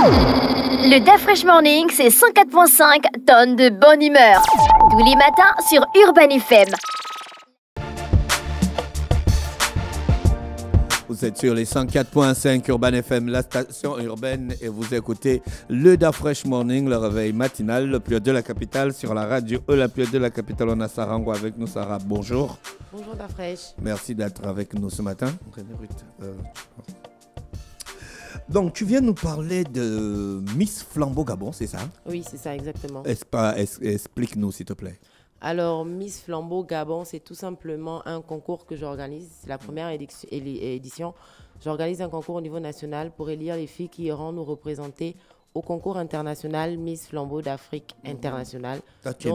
Le Da Fresh Morning, c'est 104.5 tonnes de bonne humeur. Tous les matins sur Urban FM. Vous êtes sur les 104.5 Urban FM, la station urbaine, et vous écoutez le Da Fresh Morning, le réveil matinal, le plus de la capitale, sur la radio la plus de la capitale. On a Sarah Ngo avec nous. Sarah, bonjour. Bonjour Da Fresh. Merci d'être avec nous ce matin. Donc, tu viens nous parler de Miss Flambeau Gabon, c'est ça? Oui, c'est ça, exactement. Explique-nous, s'il te plaît. Alors, Miss Flambeau Gabon, c'est tout simplement un concours que j'organise. C'est la première édition. J'organise un concours au niveau national pour élire les filles qui iront nous représenter au concours international Miss Flambeau d'Afrique international. Toi, tu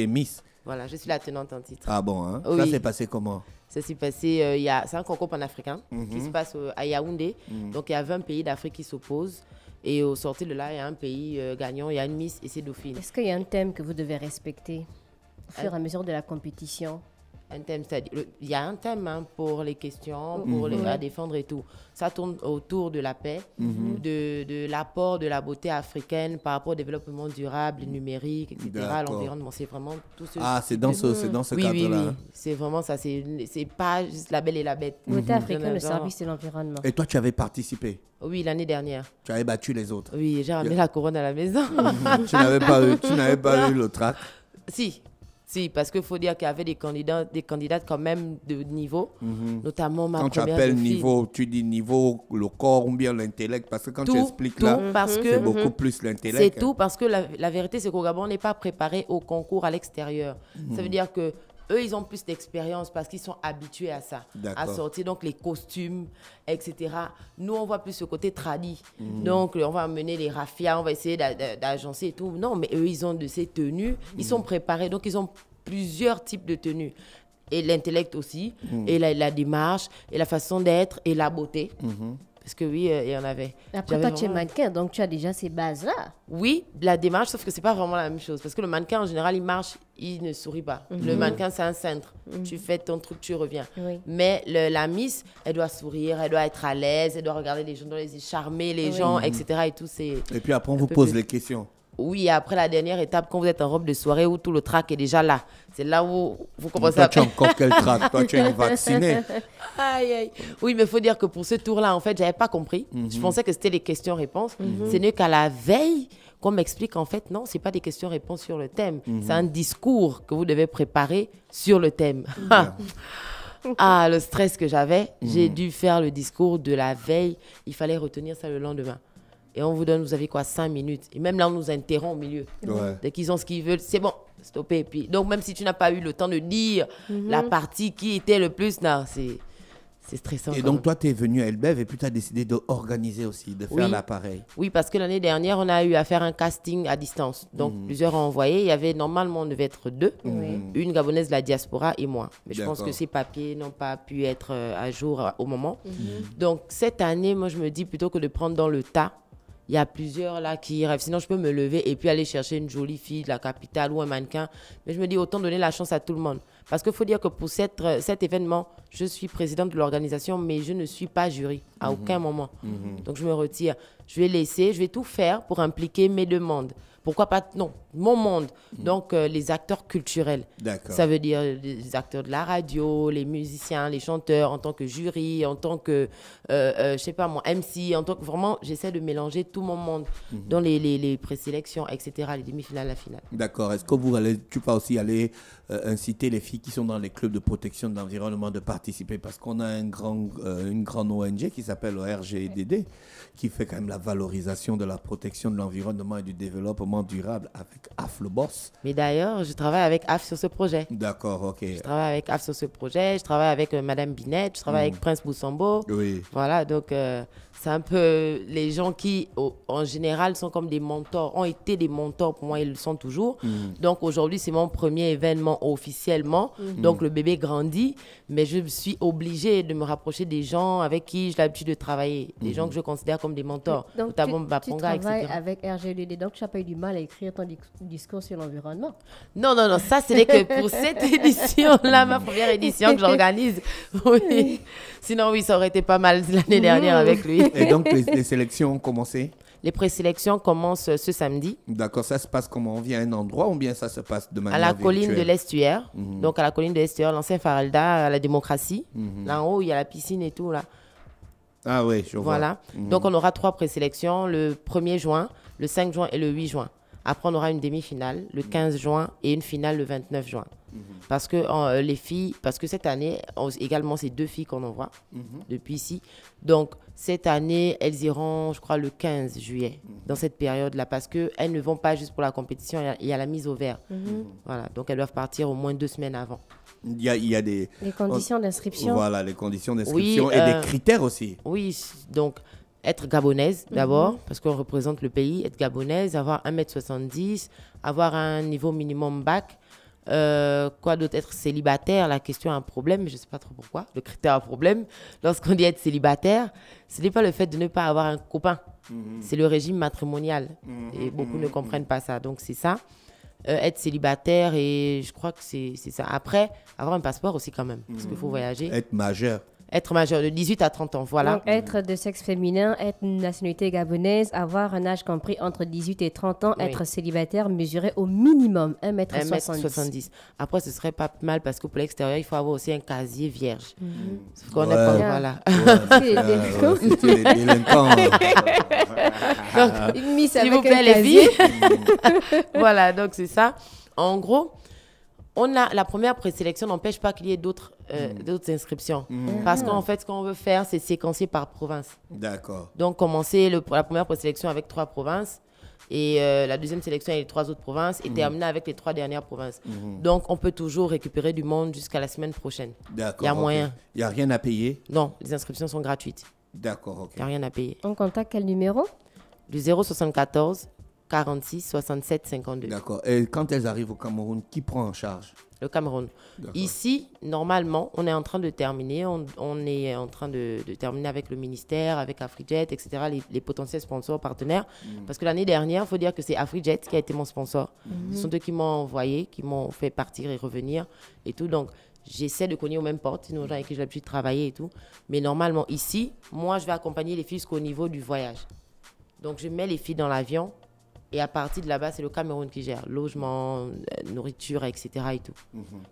es Miss. Voilà, je suis la tenante en titre. Ah bon, hein? Oui. Ça s'est passé comment? Ça s'est passé, c'est un concours panafricain qui se passe à Yaoundé. Donc, il y a 20 pays d'Afrique qui s'opposent. Et au sortir de là, il y a un pays gagnant, il y a une Miss et c'est Dauphine. Est-ce qu'il y a un thème que vous devez respecter au fur et à mesure de la compétition? Un thème, c'est-à-dire, il y a un thème pour les questions, pour à défendre et tout. Ça tourne autour de la paix, de l'apport de la beauté africaine par rapport au développement durable, numérique, etc. L'environnement, c'est vraiment tout ce... Ah, c'est dans ce cadre-là. Oui, c'est vraiment ça. C'est pas juste la belle et la bête. Beauté africaine, le service de l'environnement. Et toi, tu avais participé? Oui, l'année dernière. Tu avais battu les autres? Oui, j'ai ramené la couronne à la maison. Tu n'avais pas eu le trac? Si, parce qu'il faut dire qu'il y avait des candidates quand même de niveau, notamment ma première. Quand tu appelles niveau, tu dis niveau, le corps ou bien l'intellect, parce que quand tu expliques là, c'est beaucoup plus l'intellect. C'est tout, parce que la vérité, c'est qu'au Gabon, on n'est pas préparé au concours à l'extérieur. Ça veut dire que eux, ils ont plus d'expérience parce qu'ils sont habitués à ça, à sortir donc les costumes, etc. Nous, on voit plus ce côté tradi. Donc, on va amener les raffias, on va essayer d'agencer et tout. Non, mais eux, ils ont de ces tenues, ils sont préparés. Donc, ils ont plusieurs types de tenues. Et l'intellect aussi, et la démarche, et la façon d'être, et la beauté. Parce que oui, il y en avait. Après, toi, tu es mannequin, donc tu as déjà ces bases-là. Oui, la démarche, sauf que c'est pas vraiment la même chose. Parce que le mannequin, en général, il marche, il ne sourit pas. Le mannequin, c'est un cintre. Tu fais ton truc, tu reviens. Oui. Mais la Miss, elle doit sourire, elle doit être à l'aise, elle doit regarder les gens dans les yeux, charmer les gens, etc. Et tout, et puis après, on vous pose les questions. Oui, après la dernière étape, quand vous êtes en robe de soirée où tout le trac est déjà là, c'est là où vous commencez à... Toi, tu as encore quel trac? Toi, tu es une vaccinée. Aïe, aïe. Oui, mais il faut dire que pour ce tour-là, en fait, je n'avais pas compris. Je pensais que c'était les questions-réponses. Ce n'est qu'à la veille qu'on m'explique, en fait, non, ce n'est pas des questions-réponses sur le thème. C'est un discours que vous devez préparer sur le thème. Ah, le stress que j'avais, j'ai dû faire le discours de la veille. Il fallait retenir ça le lendemain. Et on vous donne, vous avez quoi, 5 minutes. Et même là, on nous interrompt au milieu. Dès qu'ils ont ce qu'ils veulent, c'est bon, stoppez. Et puis, donc, même si tu n'as pas eu le temps de dire la partie qui était le plus, non, c'est stressant. Et donc, toi, tu es venu à Elbev et puis tu as décidé d'organiser aussi, de faire l'appareil. Oui, parce que l'année dernière, on a eu à faire un casting à distance. Donc, plusieurs ont envoyé. Il y avait, normalement, on devait être 2. Une Gabonaise de la diaspora et moi. Mais je pense que ces papiers n'ont pas pu être à jour au moment. Donc, cette année, moi, je me dis, plutôt que de prendre dans le tas, il y a plusieurs là qui rêvent. Sinon, je peux me lever et puis aller chercher une jolie fille de la capitale ou un mannequin. Mais je me dis, autant donner la chance à tout le monde. Parce qu'il faut dire que pour cet événement, je suis présidente de l'organisation, mais je ne suis pas jury à aucun moment. Donc, je me retire. Je vais tout faire pour impliquer mes demandes. Pourquoi pas, non, mon monde. Donc, les acteurs culturels. Ça veut dire les acteurs de la radio, les musiciens, les chanteurs, en tant que jury, en tant que, je sais pas moi, MC, en tant que vraiment, j'essaie de mélanger tout mon monde dans les présélections, etc., les demi-finales, la finale. D'accord. Est-ce que tu vas aussi aller inciter les filles qui sont dans les clubs de protection de l'environnement de participer? Parce qu'on a une grande ONG qui s'appelle le RGDD, qui fait quand même la valorisation de la protection de l'environnement et du développement durable avec AF le boss. Mais d'ailleurs, je travaille avec AF sur ce projet. D'accord, ok. Je travaille avec AF sur ce projet, je travaille avec Madame Binette, je travaille avec Prince Boussambo. Oui. Voilà, donc c'est un peu les gens qui, en général, sont comme des mentors, ont été des mentors pour moi, ils le sont toujours. Donc aujourd'hui, c'est mon premier événement officiellement. Donc le bébé grandit, mais je suis obligée de me rapprocher des gens avec qui j'ai l'habitude de travailler, des gens que je considère comme des mentors. Donc tu travailles avec RGDD, donc tu n'as pas eu du mal à écrire ton discours sur l'environnement? Non, ça ce n'est que pour cette édition-là, ma première édition que j'organise. Oui. Sinon, oui, ça aurait été pas mal l'année dernière avec lui. Et donc, les sélections ont commencé? Les présélections commencent ce samedi. D'accord, ça se passe comment? On vient à un endroit ou bien ça se passe de manière à la virtuelle? colline de l'Estuaire. Donc, à la colline de l'Estuaire, l'ancien Faralda, à la démocratie. Là en haut, il y a la piscine et tout, là. Ah oui, je vois. Voilà. Donc, on aura 3 présélections, le 1er juin, le 5 juin et le 8 juin. Après, on aura une demi-finale le 15 juin et une finale le 29 juin. Parce que les filles, parce que cette année, également, c'est 2 filles qu'on envoie depuis ici. Donc, cette année, elles iront, je crois, le 15 juillet, dans cette période-là, parce qu'elles ne vont pas juste pour la compétition, il y a la mise au vert. Voilà. Donc, elles doivent partir au moins 2 semaines avant. Il y a des... Les conditions d'inscription. Voilà, les conditions d'inscription Oui, et des critères aussi. Oui, donc... Être gabonaise d'abord, parce qu'on représente le pays, être gabonaise, avoir 1m70, avoir un niveau minimum bac, quoi d'autre, être célibataire, la question a un problème, mais je ne sais pas trop pourquoi, le critère a un problème. Lorsqu'on dit être célibataire, ce n'est pas le fait de ne pas avoir un copain, c'est le régime matrimonial, et beaucoup ne comprennent pas ça, donc c'est ça. Être célibataire, et je crois que c'est ça. Après, avoir un passeport aussi quand même, parce qu'il faut voyager. Être majeur. Être majeur de 18 à 30 ans, voilà. Donc, être de sexe féminin, être une nationalité gabonaise, avoir un âge compris entre 18 et 30 ans, être célibataire, mesurer au minimum 1m70. 1m70. Après, ce serait pas mal parce que pour l'extérieur, il faut avoir aussi un casier vierge. Sauf qu'on Ouais. n'est pas... Voilà. C'est les délinquants. Donc, Une miss s'il vous avec plaît, un les casier. filles. Voilà, donc c'est ça. En gros, on a la première présélection n'empêche pas qu'il y ait d'autres inscriptions. Parce qu'en fait, ce qu'on veut faire, c'est séquencer par province. D'accord. Donc, commencer la première présélection avec 3 provinces et la deuxième sélection avec les 3 autres provinces et terminer avec les 3 dernières provinces. Donc, on peut toujours récupérer du monde jusqu'à la semaine prochaine. D'accord. Il y a moyen. Il n'y a rien à payer? Non, les inscriptions sont gratuites. D'accord, ok. Il n'y a rien à payer. On contacte quel numéro? Du 074 46 67 52. D'accord. Et quand elles arrivent au Cameroun, qui prend en charge? Le Cameroun. Ici, normalement, on est en train de terminer. On est en train de terminer avec le ministère, avec AfriJet, etc., les potentiels sponsors partenaires. Parce que l'année dernière, il faut dire que c'est AfriJet qui a été mon sponsor. Ce sont eux qui m'ont envoyé, qui m'ont fait partir et revenir et tout. Donc, j'essaie de cogner aux mêmes portes, sinon les gens avec qui j'ai l'habitude de travailler et tout. Mais normalement, ici, moi, je vais accompagner les filles jusqu'au niveau du voyage. Donc, je mets les filles dans l'avion. Et à partir de là-bas, c'est le Cameroun qui gère logement, nourriture, etc. et tout.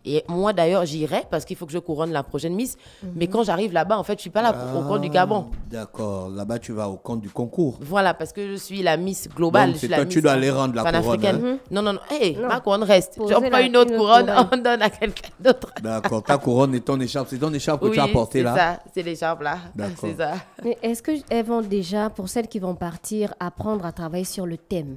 Et moi, d'ailleurs, j'irai parce qu'il faut que je couronne la prochaine Miss. Mais quand j'arrive là-bas, en fait, je ne suis pas là au compte du Gabon. D'accord. Là-bas, tu vas au compte du concours. Voilà, parce que je suis la Miss globale. Donc, c'est toi, tu dois aller rendre la couronne. Hein? Non. Hey, ma couronne reste. Posez J'en prends une autre couronne, on donne à quelqu'un d'autre. D'accord. Ta couronne et ton écharpe. C'est ton écharpe que Oui, tu as portée là? c'est ça. C'est l'écharpe là. D'accord. C'est ça. Mais est-ce qu'elles vont déjà, pour celles qui vont partir, apprendre à travailler sur le thème?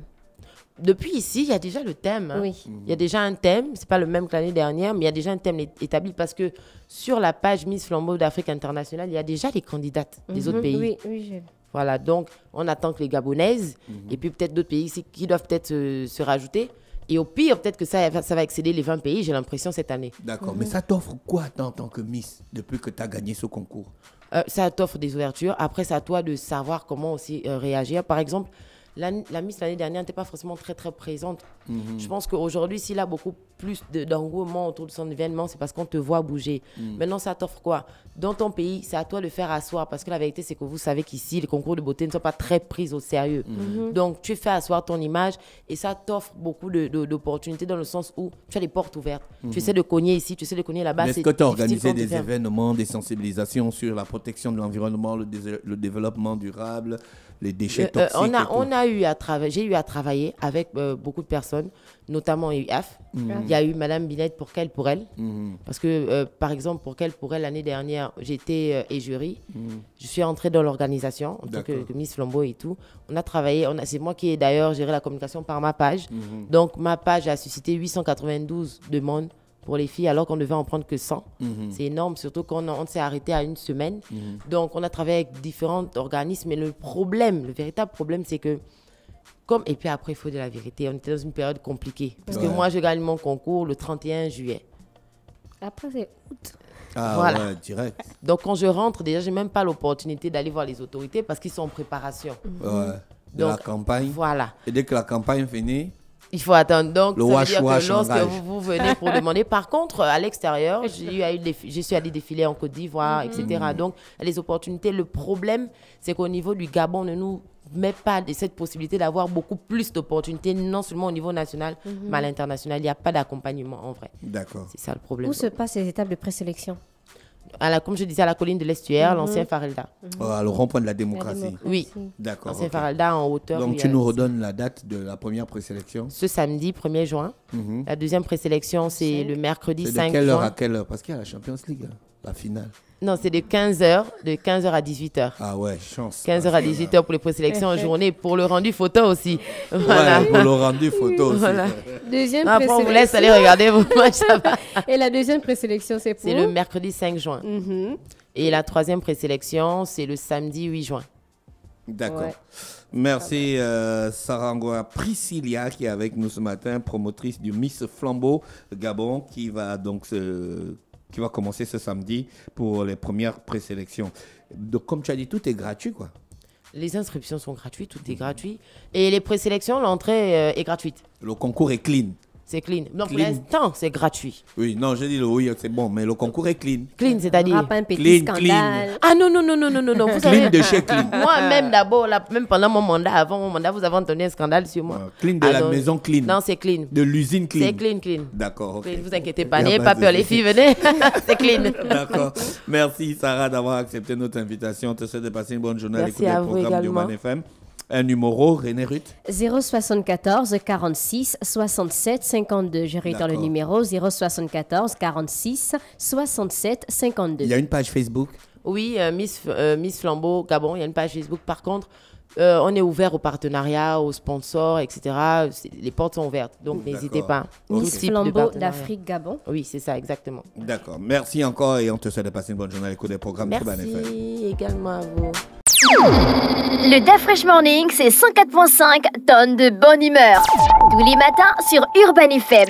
Depuis ici, il y a déjà le thème. Hein. Oui. Il y a déjà un thème. Ce n'est pas le même que l'année dernière, mais il y a déjà un thème établi parce que sur la page Miss Flambeau d'Afrique internationale, il y a déjà les candidates des autres pays. Oui, j'ai... Voilà, donc on attend que les Gabonaises et puis peut-être d'autres pays ici qui doivent peut-être se rajouter. Et au pire, peut-être que ça va excéder les 20 pays, j'ai l'impression, cette année. D'accord. Mais ça t'offre quoi en tant que Miss depuis que tu as gagné ce concours? Ça t'offre des ouvertures. Après, c'est à toi de savoir comment aussi réagir. Par exemple, la Miss l'année dernière n'était pas forcément très, très présente. Je pense qu'aujourd'hui, s'il a beaucoup plus d'engouement autour de son événement, c'est parce qu'on te voit bouger. Maintenant, ça t'offre quoi? Dans ton pays, c'est à toi de faire asseoir. Parce que la vérité, c'est que vous savez qu'ici, les concours de beauté ne sont pas très pris au sérieux. Donc, tu fais asseoir ton image et ça t'offre beaucoup d'opportunités dans le sens où tu as les portes ouvertes. Tu essaies de cogner ici, tu essaies de cogner là-bas. Est-ce que tu as organisé des événements, des sensibilisations sur la protection de l'environnement, le développement durable, les déchets toxiques? J'ai eu à travailler avec beaucoup de personnes, notamment UF. Il y a eu Madame Binette pour elle. Parce que, par exemple, pour elle, l'année dernière, j'étais égérie. Je suis entrée dans l'organisation en tant que Miss Flambeau et tout. On a travaillé, c'est moi qui ai d'ailleurs géré la communication par ma page. Donc, ma page a suscité 892 demandes pour les filles, alors qu'on devait en prendre que 100. C'est énorme, surtout quand on s'est arrêté à une semaine. Donc, on a travaillé avec différents organismes. Mais le véritable problème, c'est que et puis après, il faut de la vérité. On était dans une période compliquée. Parce que moi, je gagne mon concours le 31 juillet. Après, c'est août. Ah voilà. Ouais, direct. Donc, quand je rentre, déjà, je n'ai même pas l'opportunité d'aller voir les autorités parce qu'ils sont en préparation. Ouais. De la campagne. Voilà. Et dès que la campagne finit, il faut attendre. Donc, le ça veut dire que lorsque engage. vous venez pour demander. Par contre, à l'extérieur, je suis allée défiler en Côte d'Ivoire, etc. Donc, les opportunités. Le problème, c'est qu'au niveau du Gabon, on ne nous met pas cette possibilité d'avoir beaucoup plus d'opportunités, non seulement au niveau national, mais à l'international. Il n'y a pas d'accompagnement en vrai. D'accord. C'est ça le problème. Où se passent les étapes de présélection? Comme je disais, à la colline de l'Estuaire, l'ancien Farelda. Le rond-point de la démocratie. Oui, d'accord. l'ancien Farelda en hauteur. Donc, tu nous redonnes la date de la première présélection? Ce samedi, 1er juin. La deuxième présélection, c'est le mercredi 5 juin. De quelle heure à quelle heure? Parce qu'il y a la Champions League, la finale. Non, c'est de 15h à 18h. Ah ouais, chance. 15h à 18h pour les présélections en journée, pour le rendu photo aussi. Voilà. Ouais, pour le rendu photo aussi. Voilà. Deuxième Après, présélection. on vous laisse aller regarder vos matchs. Ça va. Et la deuxième présélection, c'est pour? C'est le mercredi 5 juin. Et la troisième présélection, c'est le samedi 8 juin. D'accord. Ouais. Merci Sarah Ngoa Priscilla qui est avec nous ce matin, promotrice du Miss Flambeau Gabon qui va donc qui va commencer ce samedi pour les premières présélections. Donc comme tu as dit, tout est gratuit quoi. Les inscriptions sont gratuites, tout est gratuit. Et les présélections, l'entrée est gratuite. Le concours est clean. C'est clean. Donc pour Clean. l'instant, c'est gratuit. Oui, non, je dis oui, c'est bon, mais le concours est clean. Clean, c'est-à-dire... Pas un petit Clean, scandale. Ah non, vous Clean savez, de chez clean. moi-même d'abord, même pendant mon mandat, avant mon mandat, vous avez entendu un scandale sur moi. Clean de la non, maison clean. Non, c'est clean. De l'usine clean. C'est clean. D'accord, ok. Ne vous inquiétez pas, Y a n'ayez pas pas de peur les souci. filles, venez. C'est clean. D'accord. Merci Sarah d'avoir accepté notre invitation. On te souhaite de passer une bonne journée à l'écoute Merci des à vous programmes du également. One FM. Un numéro, René Ruth. 074 46 67 52. Je réitère le D'accord. numéro 074 46 67 52. Il y a une page Facebook. Oui, Miss Flambeau Gabon, il y a une page Facebook. Par contre, on est ouvert aux partenariats, aux sponsors, etc. Les portes sont ouvertes, donc n'hésitez pas. Ok. Miss Tout type de Flambeau partenariat. d'Afrique Gabon. Oui, c'est ça, exactement. D'accord. Merci encore et on te souhaite de passer une bonne journée à l'écoute des programmes du One FM. Merci également à vous. Le DAF Fresh Morning, c'est 104.5 tonnes de bonne humeur. Tous les matins sur Urban FM.